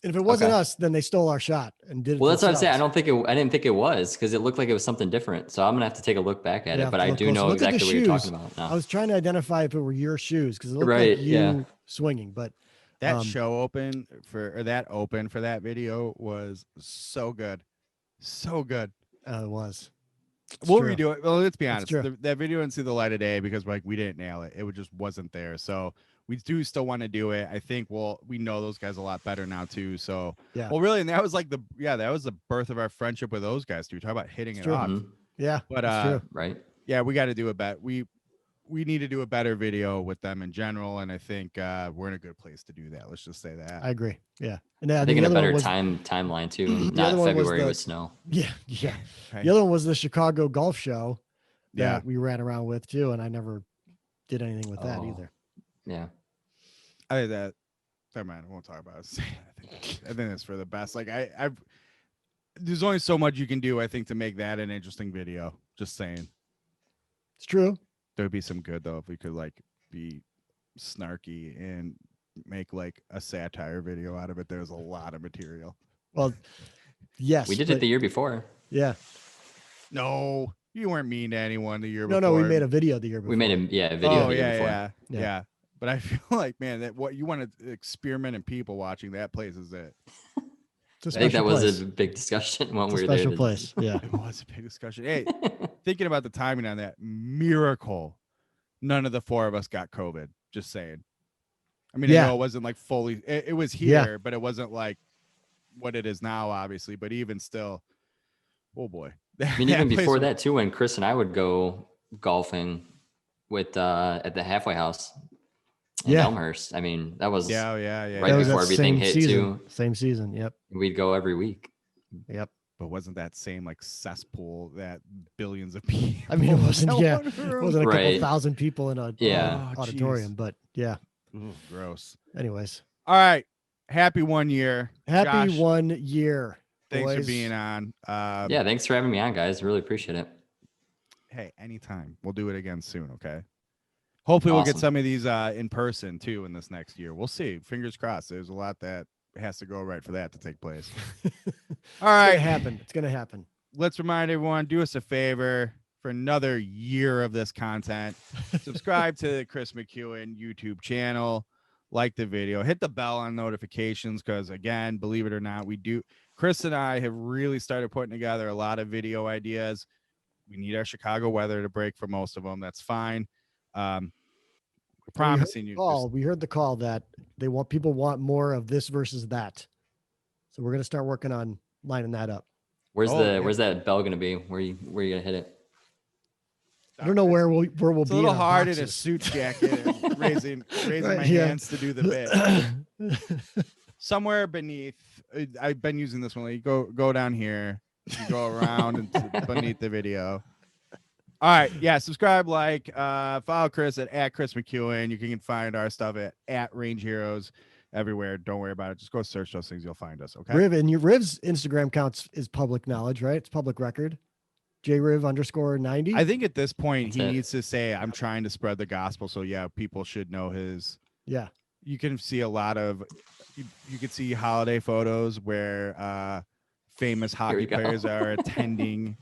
And if it wasn't Okay. us, then they stole our shot and did it. Well, that's what I'm saying. themselves. I didn't think it was because it looked like it was something different. So I'm gonna have to take a look back at You it. have But to I look do closer. know Look at the exactly what you're shoes. talking about I now. was trying to identify if it were your shoes because it looked Right, like you yeah. swinging, but That show open for that video was so good. So good. it was. It's We'll true. redo it. Well, let's be That's honest. true. That video didn't see the light of day because like we didn't nail it. It just wasn't there. So we do still want to do it. I think we know those guys a lot better now too. So Yeah. well, really, and that was like that was the birth of our friendship with those guys too. Talk about hitting It's it true. off. Mhm. Yeah. But it's true. Right. yeah, we got to do a bet. We need to do a better video with them in general, and I think we're in a good place to do that. Let's just say that. I agree. Yeah. And I the think in a other one better was, timeline too. the other Not one was February the- with snow. Yeah. Yeah. Okay. The other one was the Chicago golf show that Yeah. we ran around with too, and I never did anything with that Oh. either. Yeah. I think that. Never mind. I won't talk about it. I think that's for the best. Like I've. There's only so much you can do, I think, to make that an interesting video. Just saying. It's true. There'd be some good though if we could like be snarky and make like a satire video out of it. There's a lot of material. Well, yes. We did it but- the year before. Yeah. No, you weren't mean to anyone the year No, before. we made a video the year before. We made a video Oh the year yeah, before. yeah, Yeah. yeah. But I feel like, man, that what you want to experiment in people watching that place is it. It's a I think that special was place. a big discussion when It's we a were there. special place. Yeah. It was a big discussion. Hey, thinking about the timing on that miracle, none of the four of us got COVID. Just saying. I mean, I Yeah. know it wasn't like fully. It was Yeah. here, but it wasn't like what it is now, obviously. But even still, oh boy. I mean, even before that too, when Chris and I would go golfing with at the halfway house in Yeah. Elmhurst. I mean, that was Yeah. Right That was before that everything same hit, season. too. Same season. Yep. we'd go every week. Yep. But wasn't that same like cesspool that billions of people? I mean, it wasn't. in Yeah. one It room? wasn't a couple Right. thousand people in a Yeah. Oh, auditorium, jeez. but yeah. Ooh, gross. Anyways, All right. Happy 1 year. happy Josh, 1 year. Thanks for boys. being on. Yeah, thanks for having me on, guys. Really appreciate it. Hey, anytime. We'll do it again soon, okay? Hopefully we'll get Awesome. some of these in person too in this next year. We'll see. Fingers crossed. There's a lot that has to go right for that to take place. All It's right. gonna happen. It's gonna happen. Let's remind everyone, do us a favor for another year of this content. Subscribe to the Chris McEwen YouTube channel, like the video, hit the bell on notifications because, again, believe it or not, Chris and I have really started putting together a lot of video ideas. We need our Chicago weather to break for most of them. That's fine. We're promising you. We heard the call that people want more of this versus that. So we're gonna start working on lining that up. Where's Oh, yeah. where's that bell gonna be? Where you gonna hit it? I don't know where we'll It's be. a little in our hard in a boxes. suit jacket and raising Right, my yeah. hands to do the bit. Somewhere beneath, I've been using this one. Like, go down here, you go around and beneath the video. All right, yeah, subscribe, like, follow Chris at Chris McEwen. You can find our stuff at Range Heroes everywhere. Don't worry about it. Just go search those things. You'll find us. Okay. Riv, and Riv's Instagram counts is public knowledge, right? It's public record. JRiv_90. I think at this point That's he it. needs to say, "I'm trying to spread the gospel." So yeah, people should know his. Yeah. You can see a lot of. You can see holiday photos where famous we hockey go. players are attending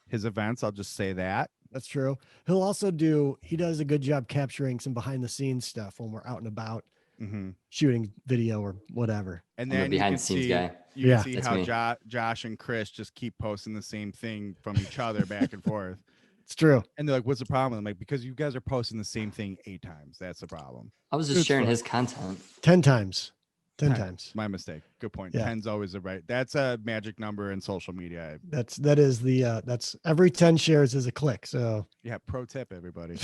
his events. I'll just say that. That's true. He does a good job capturing some behind the scenes stuff when we're out and about Mm-hmm. shooting video or whatever. And I'm the then you behind can the scenes see, guy. you Yeah. can see That's how me. Josh and Chris just keep posting the same thing from each other back and forth. It's true. And they're like, "What's the problem?" I'm like, "Because you guys are posting the same thing 8 times. That's the problem." I was just It's sharing fun. his content. 10 times. 10 Ten. times. My mistake. Good point. Yeah. 10's always the right. That's a magic number in social media. That's every 10 shares is a click. So Yeah. Pro tip, everybody.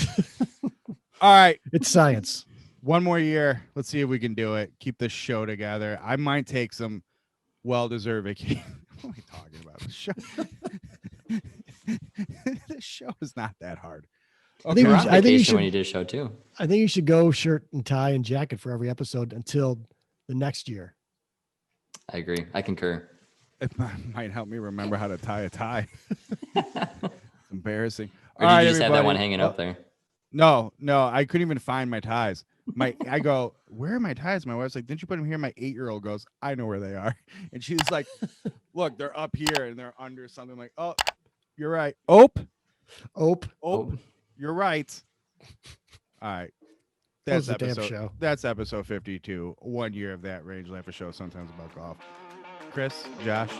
All right. it's science. 1 more year. Let's see if we can do it. Keep this show together. I might take some well-deserved vacation. What am I talking about? The show is not that hard. I think You we were should- on I think you vacation when should- you did a show too. I think you should go shirt and tie and jacket for every episode until the next year. I agree. I concur. It might help me remember how to tie a tie. It's embarrassing. Or did you just have that one hanging up there? No, I couldn't even find my ties. I go, where are my ties? My wife's like, didn't you put them here? My 8-year-old goes, I know where they are. And she's like, look, they're up here and they're under something. I'm like, oh, you're right. Ope. You're right. All right. That was That's a damn episode. show. That's episode 52. 1 year of that Range Life, a show sometimes about golf. Chris, Josh.